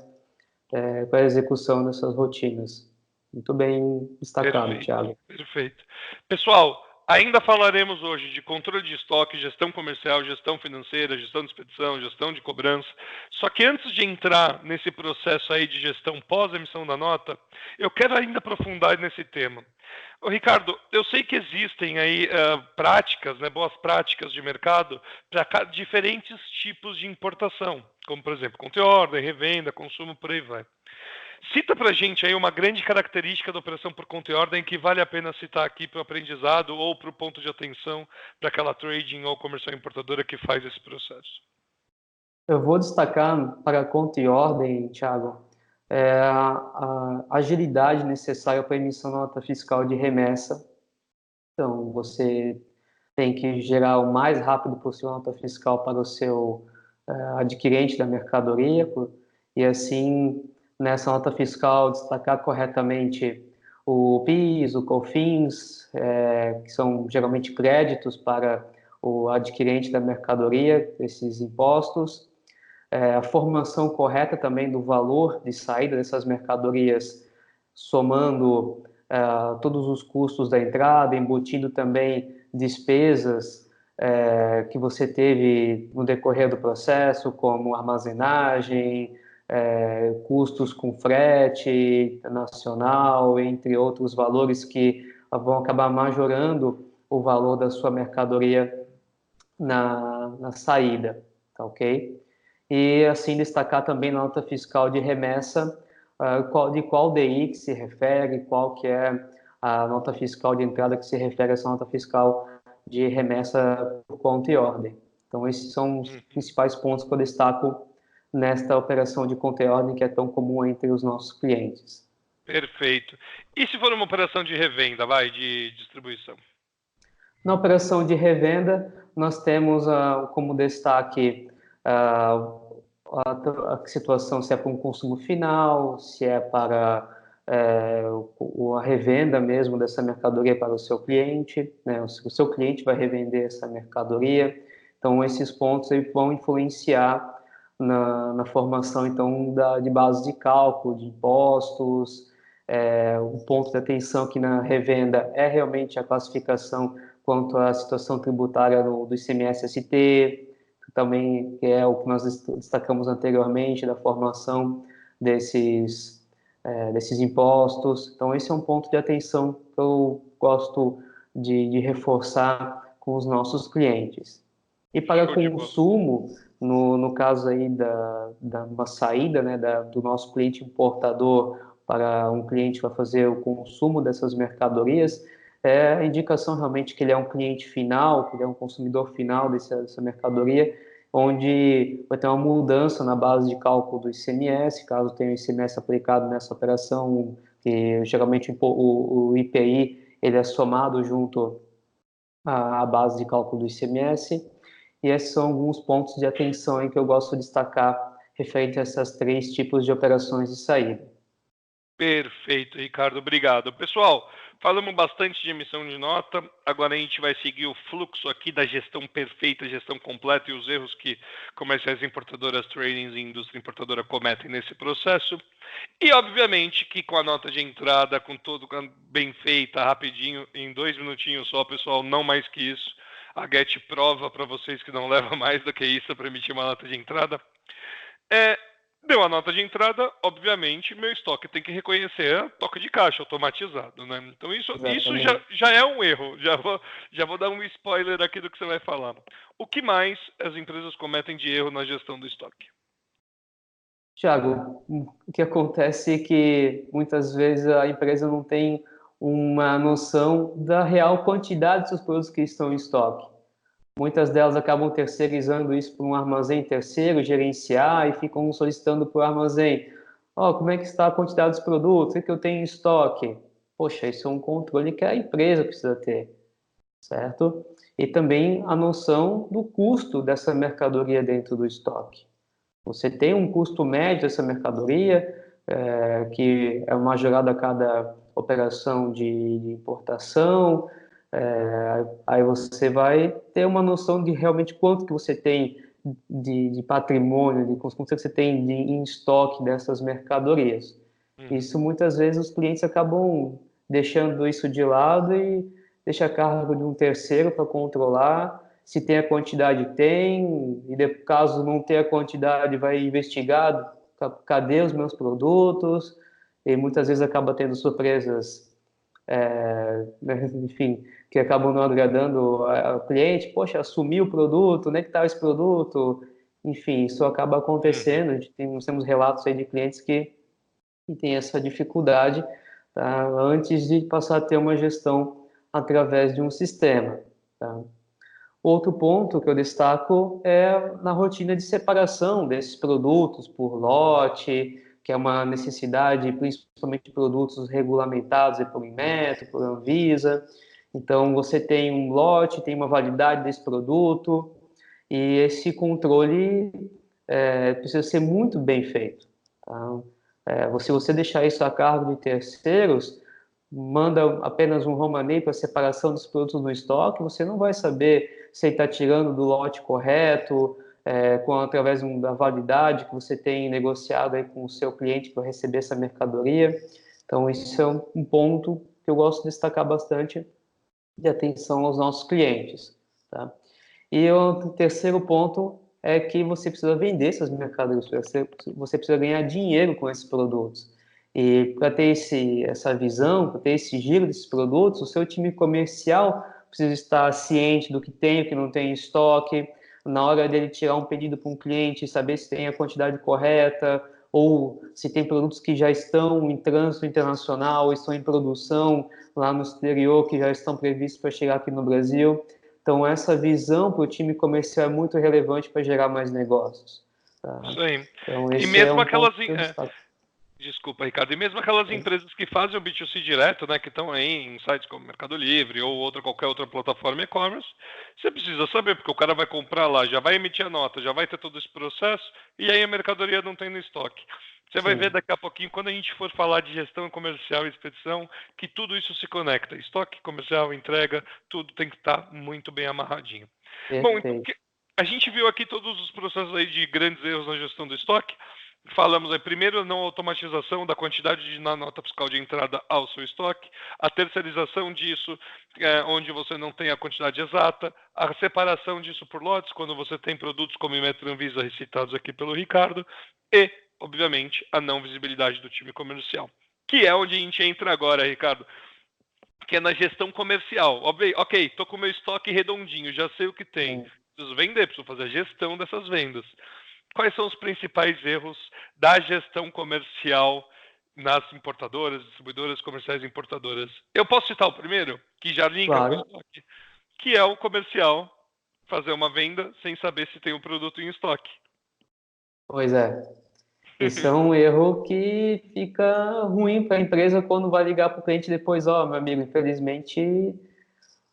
para a execução dessas rotinas. Muito bem destacado, Perfeito, Thiago. perfeito. Pessoal, ainda falaremos hoje de controle de estoque, gestão comercial, gestão financeira, gestão de expedição, gestão de cobrança. Só que antes de entrar nesse processo aí de gestão pós-emissão da nota, eu quero ainda aprofundar nesse tema. Ô, Ricardo, eu sei que existem aí práticas, né, boas práticas de mercado para diferentes tipos de importação, como por exemplo, conta-ordem, revenda, consumo, por aí vai. Cita pra gente aí uma grande característica da operação por conta e ordem que vale a pena citar aqui para o aprendizado ou para o ponto de atenção para aquela trading ou comercial importadora que faz esse processo. Eu vou destacar para conta e ordem, Thiago, a agilidade necessária para a emissão da nota fiscal de remessa. Então, você tem que gerar o mais rápido possível a nota fiscal para o seu adquirente da mercadoria, e assim, nessa nota fiscal, destacar corretamente o PIS, o COFINS, que são geralmente créditos para o adquirente da mercadoria, esses impostos, a formação correta também do valor de saída dessas mercadorias, somando todos os custos da entrada, embutindo também despesas que você teve no decorrer do processo, como armazenagem, custos com frete nacional, entre outros valores que vão acabar majorando o valor da sua mercadoria na saída, tá ok? E assim destacar também na nota fiscal de remessa, de qual DI que se refere, qual que é a nota fiscal de entrada que se refere a essa nota fiscal de remessa por conta e ordem. Então esses são os principais pontos que eu destaco nesta operação de conta e ordem que é tão comum entre os nossos clientes. Perfeito. E se for uma operação de revenda, de distribuição? Na operação de revenda, nós temos como destaque a situação se é para um consumo final, se é para a revenda mesmo dessa mercadoria para o seu cliente, né? O seu cliente vai revender essa mercadoria. Então, esses pontos aí vão influenciar na formação então de base de cálculo, de impostos. Um ponto de atenção aqui na revenda é realmente a classificação quanto à situação tributária do ICMS-ST, também que é o que nós destacamos anteriormente, da formação desses impostos. Então, esse é um ponto de atenção que eu gosto de reforçar com os nossos clientes. E para consumo, no caso aí da uma saída, né, do nosso cliente importador para um cliente que vai fazer o consumo dessas mercadorias, é a indicação realmente que ele é um cliente final, que ele é um consumidor final dessa mercadoria, onde vai ter uma mudança na base de cálculo do ICMS, caso tenha o ICMS aplicado nessa operação, que geralmente o IPI ele é somado junto à base de cálculo do ICMS, e esses são alguns pontos de atenção em que eu gosto de destacar referente a esses 3 tipos de operações de saída. Perfeito, Ricardo, obrigado. Pessoal, falamos bastante de emissão de nota, agora a gente vai seguir o fluxo aqui da gestão perfeita, gestão completa e os erros que comerciais importadoras, tradings e indústria importadora cometem nesse processo. E, obviamente, que com a nota de entrada, com tudo bem feita, rapidinho, em 2 minutinhos só, pessoal, não mais que isso, a Get prova para vocês que não leva mais do que isso para emitir uma nota de entrada. Deu a nota de entrada, obviamente, meu estoque tem que reconhecer a toca de caixa automatizado, né? Então isso já é um erro. Já vou dar um spoiler aqui do que você vai falar. O que mais as empresas cometem de erro na gestão do estoque? Tiago, o que acontece é que muitas vezes a empresa não tem uma noção da real quantidade dos produtos que estão em estoque. Muitas delas acabam terceirizando isso para um armazém terceiro, gerenciar, e ficam solicitando para o armazém. Como é que está a quantidade dos produtos? O que eu tenho em estoque? Poxa, isso é um controle que a empresa precisa ter, certo? E também a noção do custo dessa mercadoria dentro do estoque. Você tem um custo médio dessa mercadoria, que é majorado a cada operação de importação. Aí você vai ter uma noção de realmente quanto que você tem de patrimônio, de quanto que você tem em estoque dessas mercadorias. Isso muitas vezes os clientes acabam deixando isso de lado e deixa a cargo de um terceiro para controlar. Se tem a quantidade, tem, e caso não tenha a quantidade, vai investigar cadê os meus produtos, e muitas vezes acaba tendo surpresas, enfim, que acabam não agradando ao cliente. Poxa, sumiu o produto, onde é que está esse produto? Enfim, isso acaba acontecendo. Nós temos relatos aí de clientes que têm essa dificuldade, tá, antes de passar a ter uma gestão através de um sistema. Tá? Outro ponto que eu destaco é na rotina de separação desses produtos por lote, que é uma necessidade, principalmente de produtos regulamentados por Inmetro, por Anvisa. Então, você tem um lote, tem uma validade desse produto, e esse controle precisa ser muito bem feito. Tá? Se você deixar isso a cargo de terceiros, manda apenas um romaneio para separação dos produtos no estoque, você não vai saber se ele está tirando do lote correto, através da validade que você tem negociado aí com o seu cliente para receber essa mercadoria. Então, isso é um ponto que eu gosto de destacar bastante de atenção aos nossos clientes. Tá? E o terceiro ponto é que você precisa vender essas mercadorias, você precisa ganhar dinheiro com esses produtos. E para ter essa visão, para ter esse giro desses produtos, o seu time comercial precisa estar ciente do que tem, o que não tem em estoque, na hora dele tirar um pedido para um cliente, saber se tem a quantidade correta, ou se tem produtos que já estão em trânsito internacional, ou estão em produção lá no exterior, que já estão previstos para chegar aqui no Brasil. Então, essa visão para o time comercial é muito relevante para gerar mais negócios. Tá? Isso aí. Então, E esse é mesmo um ponto aquelas. que eu destaco. Desculpa, Ricardo. E mesmo aquelas empresas que fazem o B2C direto, né, que estão aí em sites como Mercado Livre ou qualquer outra plataforma e-commerce, você precisa saber, porque o cara vai comprar lá, já vai emitir a nota, já vai ter todo esse processo, e aí a mercadoria não tem no estoque. Você vai ver daqui a pouquinho, quando a gente for falar de gestão comercial e expedição, que tudo isso se conecta. Estoque, comercial, entrega, tudo tem que estar muito bem amarradinho. Bom, então, Perfeito. a gente viu aqui todos os processos aí de grandes erros na gestão do estoque. Falamos aí, primeiro, a não automatização da quantidade na nota fiscal de entrada ao seu estoque, a terceirização disso, onde você não tem a quantidade exata, a separação disso por lotes, quando você tem produtos como Imetran Visa recitados aqui pelo Ricardo, e, obviamente, a não visibilidade do time comercial, que é onde a gente entra agora, Ricardo, que é na gestão comercial. Ok, estou com o meu estoque redondinho, já sei o que tem. Preciso vender, preciso fazer a gestão dessas vendas. Quais são os principais erros da gestão comercial nas importadoras, distribuidoras, comerciais e importadoras? Eu posso citar o primeiro, que já linka com o Claro. estoque, que é o comercial fazer uma venda sem saber se tem o produto em estoque. Pois é. Isso é um erro que fica ruim para a empresa quando vai ligar para o cliente depois, meu amigo, infelizmente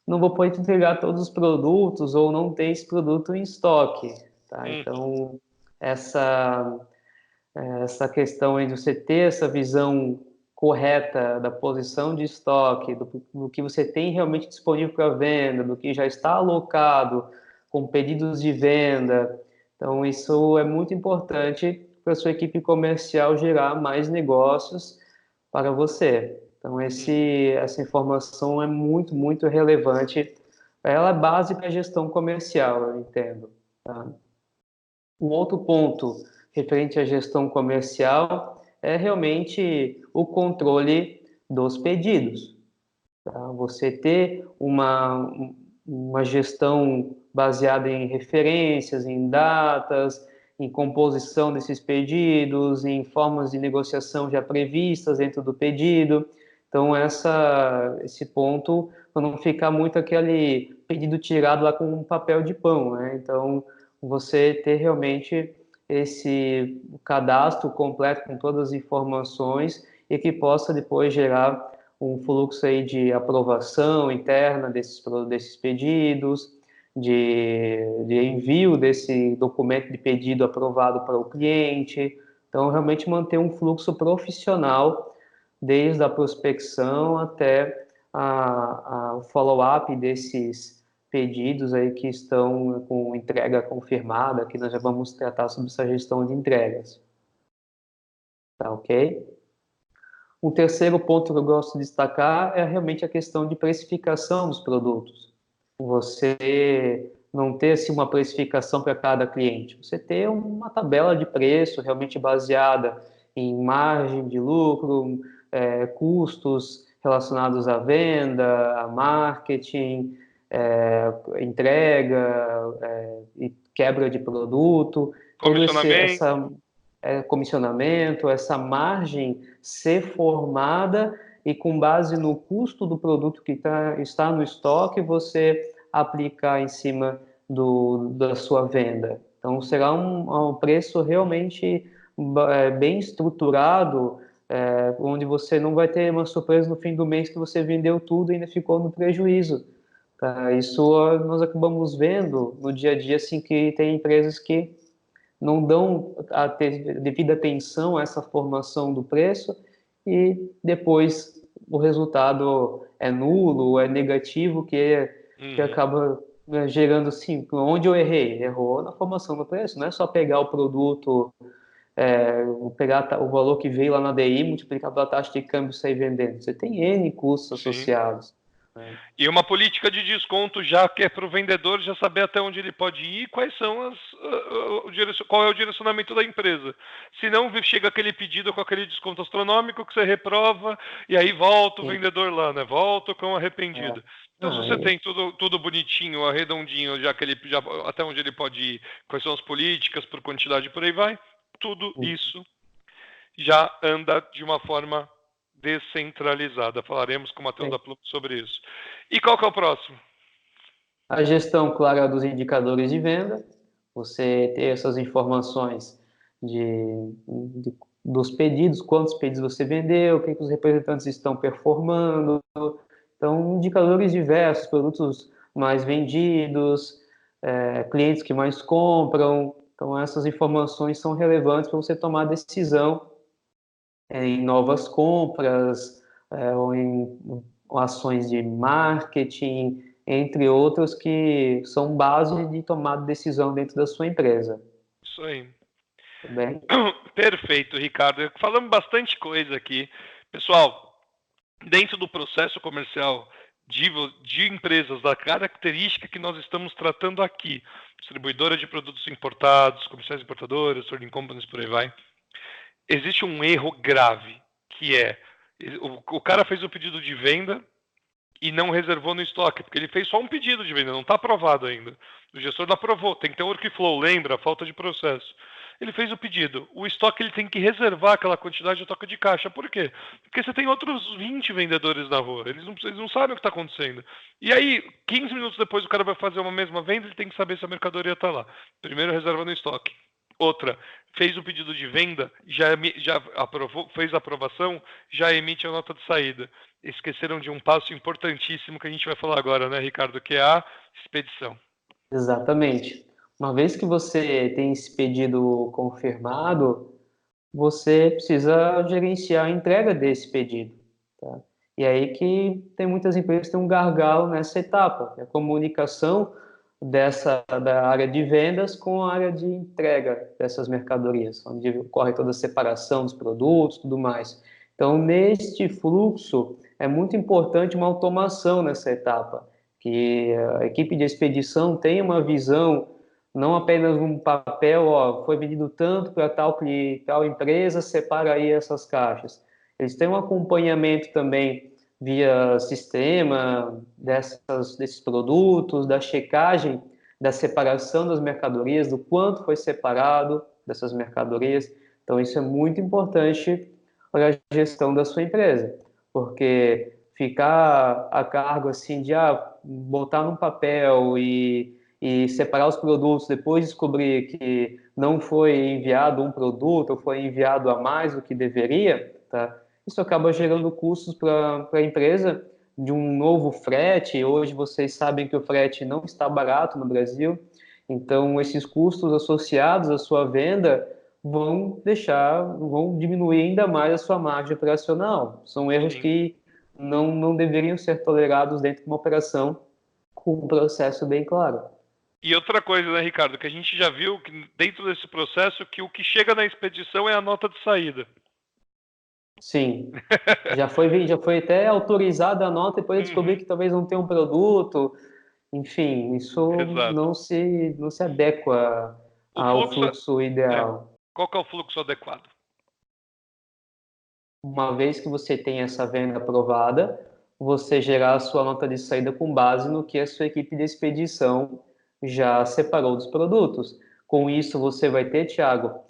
não vou poder te entregar todos os produtos ou não ter esse produto em estoque, tá? Então, essa, essa questão aí de você ter essa visão correta da posição de estoque, do que você tem realmente disponível para venda, do que já está alocado com pedidos de venda. Então, isso é muito importante para a sua equipe comercial gerar mais negócios para você. Então, essa informação é muito, muito relevante. Ela é base para a gestão comercial, eu entendo. Tá? Um outro ponto referente à gestão comercial é realmente o controle dos pedidos. Tá? Você ter uma gestão baseada em referências, em datas, em composição desses pedidos, em formas de negociação já previstas dentro do pedido. Então, esse ponto, para não ficar muito aquele pedido tirado lá com um papel de pão, né? Então, você ter realmente esse cadastro completo com todas as informações e que possa depois gerar um fluxo aí de aprovação interna desses pedidos, de envio desse documento de pedido aprovado para o cliente. Então, realmente manter um fluxo profissional desde a prospecção até o follow-up desses pedidos aí que estão com entrega confirmada, que nós já vamos tratar sobre essa gestão de entregas. Tá ok? Um terceiro ponto que eu gosto de destacar é realmente a questão de precificação dos produtos. Você não ter assim, uma precificação para cada cliente, você ter uma tabela de preço realmente baseada em margem de lucro, custos relacionados à venda, a marketing, entrega e quebra de produto, todo Comissionamento. comissionamento, essa margem ser formada e com base no custo do produto que está no estoque, você aplicar em cima da sua venda. Então, será um preço realmente bem estruturado, onde você não vai ter uma surpresa no fim do mês que você vendeu tudo e ainda ficou no prejuízo. Tá? Isso nós acabamos vendo no dia a dia, assim, que tem empresas que não dão a devida atenção a essa formação do preço e depois o resultado é nulo, é negativo, que acaba gerando assim, onde eu errei? Errou na formação do preço, não é só pegar o produto, pegar o valor que veio lá na DI, multiplicar pela taxa de câmbio e sair vendendo. Você tem N custos Sim. associados. E uma política de desconto já que é para o vendedor já saber até onde ele pode ir, quais são qual é o direcionamento da empresa. Se não chega aquele pedido com aquele desconto astronômico que você reprova e aí volta o Sim. vendedor lá, né? Volta o cão arrependido. Então, se você Aí, tem tudo bonitinho, arredondinho, já que ele já até onde ele pode ir, quais são as políticas por quantidade por aí vai, tudo isso já anda de uma forma descentralizada. Falaremos com o Matheus da Pluma sobre isso. E qual que é o próximo? a gestão clara dos indicadores de venda, você ter essas informações dos pedidos, quantos pedidos você vendeu, o que os representantes estão performando. Então, indicadores diversos, produtos mais vendidos, clientes que mais compram. Então, essas informações são relevantes para você tomar decisão em novas compras, ou em ações de marketing, entre outros que são base de tomada de decisão dentro da sua empresa. Isso aí. Tudo bem? Perfeito, Ricardo. Falamos bastante coisa aqui. Pessoal, dentro do processo comercial de empresas, da característica que nós estamos tratando aqui, distribuidora de produtos importados, comerciais importadoras, trading companies, por aí vai, existe um erro grave, que é o cara fez o pedido de venda e não reservou no estoque, porque ele fez só um pedido de venda, não está aprovado ainda. O gestor não aprovou, tem que ter workflow, lembra? Falta de processo. Ele fez o pedido. O estoque ele tem que reservar aquela quantidade de toque de caixa. Por quê? Porque você tem outros 20 vendedores na rua. Eles não sabem o que está acontecendo. E aí, 15 minutos depois, o cara vai fazer uma mesma venda, ele tem que saber se a mercadoria está lá. Primeiro, reserva no estoque. Outra, fez o pedido de venda, já aprovou, fez a aprovação, já emite a nota de saída. Esqueceram de um passo importantíssimo que a gente vai falar agora, né, Ricardo? Que é a expedição. Exatamente. Uma vez que você tem esse pedido confirmado, você precisa gerenciar a entrega desse pedido. Tá? E aí que tem muitas empresas que têm um gargalo nessa etapa, a comunicação da área de vendas com a área de entrega dessas mercadorias, onde ocorre toda a separação dos produtos, tudo mais. Então, neste fluxo, é muito importante uma automação nessa etapa, que a equipe de expedição tenha uma visão, não apenas um papel, ó, foi vendido tanto para tal empresa, separa aí essas caixas. Eles têm um acompanhamento também via sistema desses produtos, da checagem, da separação das mercadorias, do quanto foi separado dessas mercadorias. Então, isso é muito importante para a gestão da sua empresa, porque ficar a cargo assim de botar num papel e separar os produtos, depois descobrir que não foi enviado um produto ou foi enviado a mais do que deveria, tá? Isso acaba gerando custos para a empresa de um novo frete. Hoje vocês sabem que o frete não está barato no Brasil, então esses custos associados à sua venda vão diminuir ainda mais a sua margem operacional. São erros que não deveriam ser tolerados dentro de uma operação com um processo bem claro. E outra coisa, né, Ricardo, que a gente já viu que dentro desse processo que o que chega na expedição é a nota de saída. Sim, já foi até autorizada a nota e depois descobri que talvez não tenha um produto. Enfim, isso não se adequa ao fluxo ideal. Qual que é o fluxo adequado? Uma vez que você tem essa venda aprovada, você gerar a sua nota de saída com base no que a sua equipe de expedição já separou dos produtos. Com isso, você vai ter, Thiago,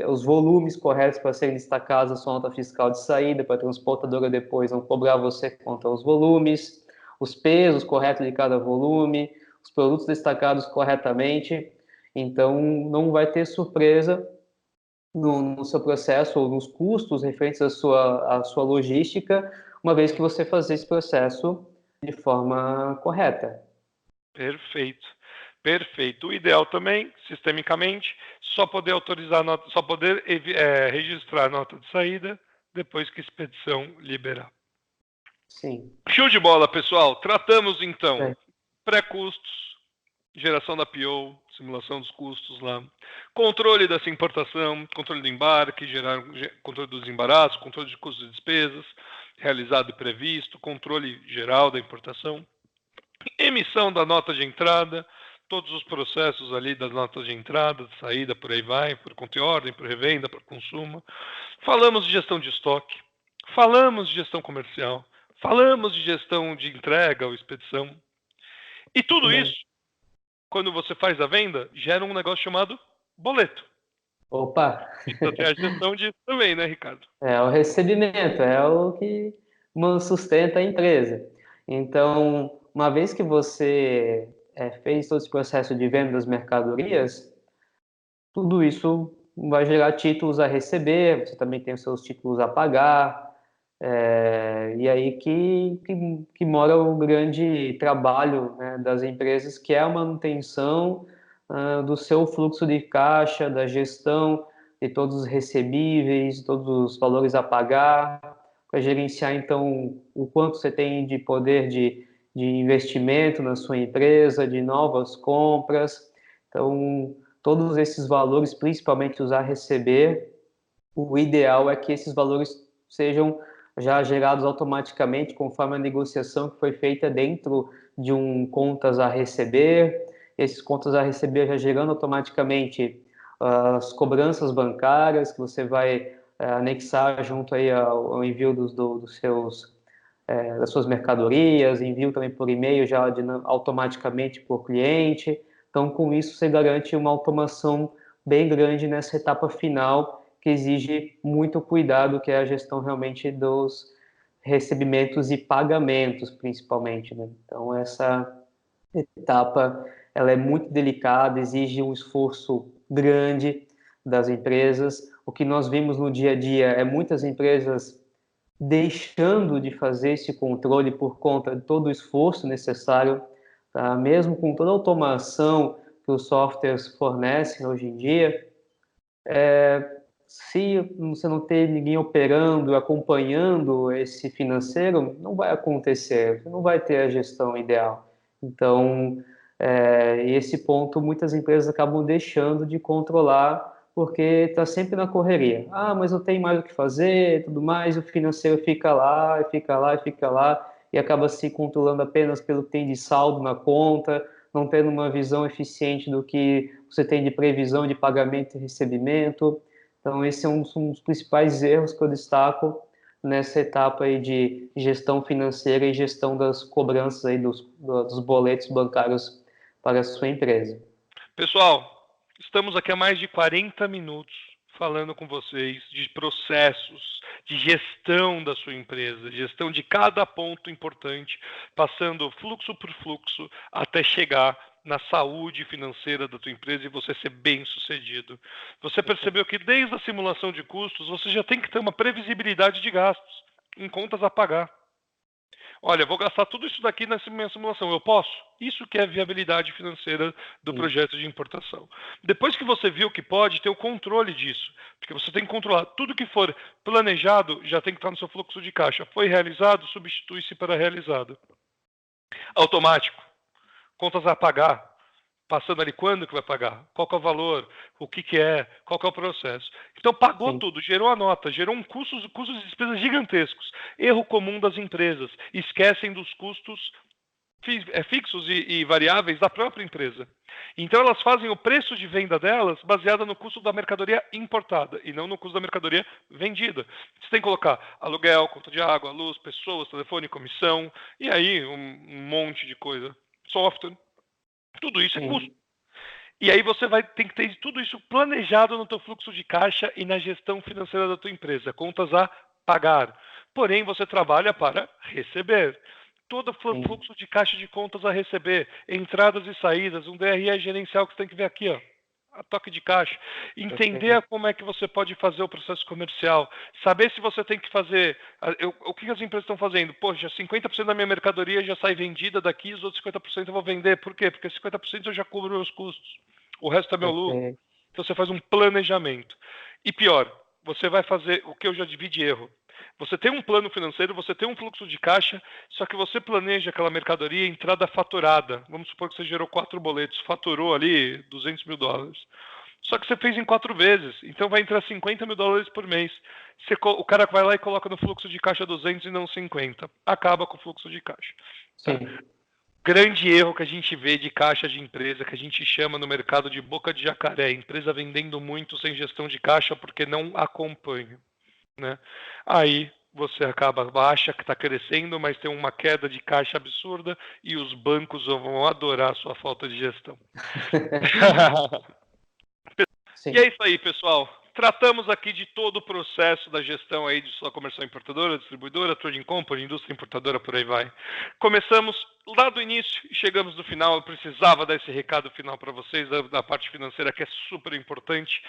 os volumes corretos para serem destacados na sua nota fiscal de saída, para a transportadora depois não cobrar você quanto aos volumes, os pesos corretos de cada volume, os produtos destacados corretamente. Então, não vai ter surpresa no seu processo ou nos custos referentes à sua logística, uma vez que você fazer esse processo de forma correta. Perfeito. Perfeito. O ideal também, sistemicamente, só poder autorizar só poder registrar a nota de saída depois que a expedição liberar. Sim. Show de bola, pessoal. Tratamos então pré-custos, geração da PO, simulação dos custos lá, controle dessa importação, controle do embarque, controle dos embaraços, controle de custos e despesas, realizado e previsto, controle geral da importação, emissão da nota de entrada, todos os processos ali das notas de entrada, de saída, por aí vai, por conta e ordem, por revenda, por consumo. Falamos de gestão de estoque, falamos de gestão comercial, falamos de gestão de entrega ou expedição. E tudo isso, quando você faz a venda, gera um negócio chamado boleto. Opa! Então tem a gestão disso também, né, Ricardo? É o recebimento, é o que sustenta a empresa. Então, uma vez que você fez todo esse processo de venda das mercadorias, tudo isso vai gerar títulos a receber, você também tem os seus títulos a pagar, e aí que mora o grande trabalho, né, das empresas, que é a manutenção do seu fluxo de caixa, da gestão de todos os recebíveis, todos os valores a pagar, para gerenciar, então, o quanto você tem de poder de investimento na sua empresa, de novas compras. Então, todos esses valores, principalmente os a receber, o ideal é que esses valores sejam já gerados automaticamente conforme a negociação que foi feita dentro de um contas a receber. Esses contas a receber já gerando automaticamente as cobranças bancárias que você vai anexar junto aí ao envio dos seus das suas mercadorias, envio também por e-mail já automaticamente para o cliente. Então, com isso, você garante uma automação bem grande nessa etapa final, que exige muito cuidado, que é a gestão realmente dos recebimentos e pagamentos, principalmente, né? Então, essa etapa, ela é muito delicada, exige um esforço grande das empresas. O que nós vimos no dia a dia é muitas empresas deixando de fazer esse controle por conta de todo o esforço necessário, tá? Mesmo com toda a automação que os softwares fornecem hoje em dia, se você não ter ninguém operando, acompanhando esse financeiro, não vai acontecer, você não vai ter a gestão ideal. Então, esse ponto muitas empresas acabam deixando de controlar porque está sempre na correria. Ah, mas não tem mais o que fazer, tudo mais, o financeiro fica lá, e fica lá, e fica lá, e acaba se controlando apenas pelo que tem de saldo na conta, não tendo uma visão eficiente do que você tem de previsão de pagamento e recebimento. Então, esse é um dos principais erros que eu destaco nessa etapa aí de gestão financeira e gestão das cobranças aí dos boletos bancários para a sua empresa. Pessoal, estamos aqui há mais de 40 minutos falando com vocês de processos, de gestão da sua empresa, gestão de cada ponto importante, passando fluxo por fluxo até chegar na saúde financeira da tua empresa e você ser bem sucedido. Você percebeu que desde a simulação de custos, você já tem que ter uma previsibilidade de gastos em contas a pagar. Olha, vou gastar tudo isso daqui nessa minha simulação. Eu posso? Isso que é a viabilidade financeira do projeto de importação. Depois que você viu que pode, ter o controle disso. Porque você tem que controlar. Tudo que for planejado já tem que estar no seu fluxo de caixa. Foi realizado, substitui-se para realizado. Automático. Contas a pagar. Passando ali quando que vai pagar, qual que é o valor, o que é, qual que é o processo. Então pagou tudo, gerou a nota, gerou custos e despesas gigantescos. Erro comum das empresas, esquecem dos custos fixos e variáveis da própria empresa. Então elas fazem o preço de venda delas baseado no custo da mercadoria importada e não no custo da mercadoria vendida. Você tem que colocar aluguel, conta de água, luz, pessoas, telefone, comissão, e aí um monte de coisa. Software. Tudo isso é custo. E aí você vai ter que ter tudo isso planejado no teu fluxo de caixa e na gestão financeira da tua empresa, contas a pagar. Porém, você trabalha para receber. Todo fluxo de caixa de contas a receber, entradas e saídas, um DRE gerencial que você tem que ver aqui, ó. A toque de caixa, entender como é que você pode fazer o processo comercial, saber se você tem que fazer, o que as empresas estão fazendo. Poxa, 50% da minha mercadoria já sai vendida daqui, os outros 50% eu vou vender. Por quê? Porque 50% eu já cubro os custos, o resto é meu lucro. Então você faz um planejamento. E pior, você vai fazer o que eu já dividi erro. Você tem um plano financeiro, você tem um fluxo de caixa, só que você planeja aquela mercadoria entrada faturada. Vamos supor que você gerou 4 boletos, faturou ali $200.000. Só que você fez em 4 vezes, então vai entrar $50.000 por mês. O cara vai lá e coloca no fluxo de caixa 200 e não 50. Acaba com o fluxo de caixa. Tá? Sim. Grande erro que a gente vê de caixa de empresa, que a gente chama no mercado de boca de jacaré. Empresa vendendo muito sem gestão de caixa porque não acompanha. Né? Aí você acha que está crescendo, mas tem uma queda de caixa absurda e os bancos vão adorar a sua falta de gestão. Sim. E é isso aí, pessoal. Tratamos aqui de todo o processo da gestão aí de sua comercial importadora, distribuidora, trading company, indústria importadora, por aí vai. Começamos lá do início e chegamos no final. Eu precisava dar esse recado final para vocês da parte financeira, que é super importante.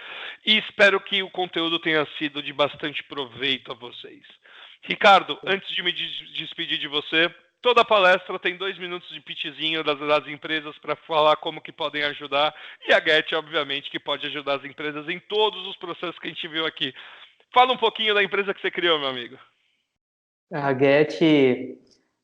E espero que o conteúdo tenha sido de bastante proveito a vocês. Ricardo, antes de me despedir de você, toda a palestra tem 2 minutos de pitchzinho das empresas para falar como que podem ajudar. E a Get, obviamente, que pode ajudar as empresas em todos os processos que a gente viu aqui. Fala um pouquinho da empresa que você criou, meu amigo. A Get,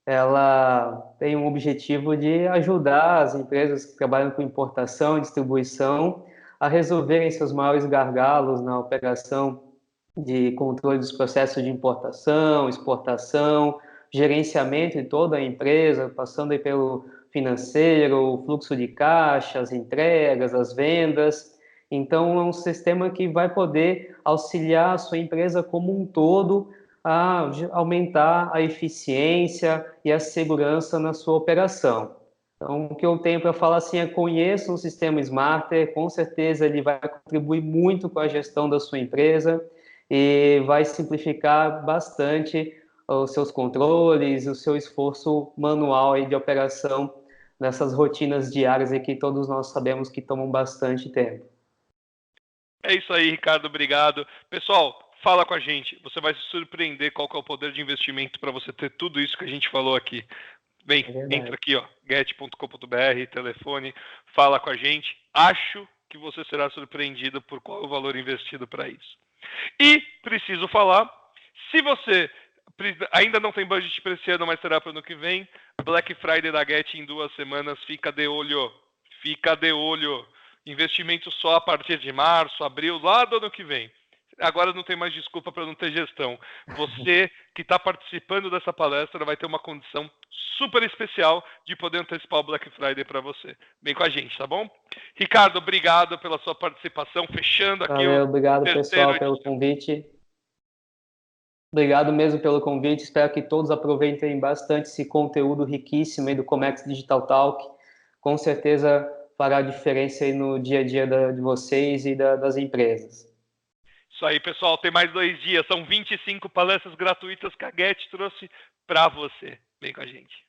ela tem um objetivo de ajudar as empresas que trabalham com importação e distribuição a resolverem seus maiores gargalos na operação de controle dos processos de importação, exportação, gerenciamento de toda a empresa, passando aí pelo financeiro, o fluxo de caixa, as entregas, as vendas. Então, é um sistema que vai poder auxiliar a sua empresa como um todo a aumentar a eficiência e a segurança na sua operação. Então, o que eu tenho para falar assim é: conheça um sistema Smarter, com certeza ele vai contribuir muito com a gestão da sua empresa e vai simplificar bastante os seus controles, o seu esforço manual aí de operação nessas rotinas diárias aí que todos nós sabemos que tomam bastante tempo. É isso aí, Ricardo, obrigado. Pessoal, fala com a gente. Você vai se surpreender qual que é o poder de investimento para você ter tudo isso que a gente falou aqui. Bem, entra aqui, ó, get.com.br, telefone, fala com a gente. Acho que você será surpreendido por qual é o valor investido para isso. E preciso falar, se você ainda não tem budget para esse ano, mas será para o ano que vem, Black Friday da Get em 2 semanas, fica de olho. Fica de olho. Investimento só a partir de março, abril, lá do ano que vem. Agora não tem mais desculpa para não ter gestão. Você que está participando dessa palestra vai ter uma condição super especial de poder antecipar o Black Friday para você. Vem com a gente, tá bom? Ricardo, obrigado pela sua participação. Fechando aqui Valeu, obrigado, pessoal, edição. pelo convite. Obrigado mesmo pelo convite. Espero que todos aproveitem bastante esse conteúdo riquíssimo aí do Comex Digital Talk. Com certeza fará diferença aí no dia a dia de vocês e das empresas. Isso aí, pessoal. Tem mais 2 dias. São 25 palestras gratuitas que a Get trouxe para você. Vem com a gente.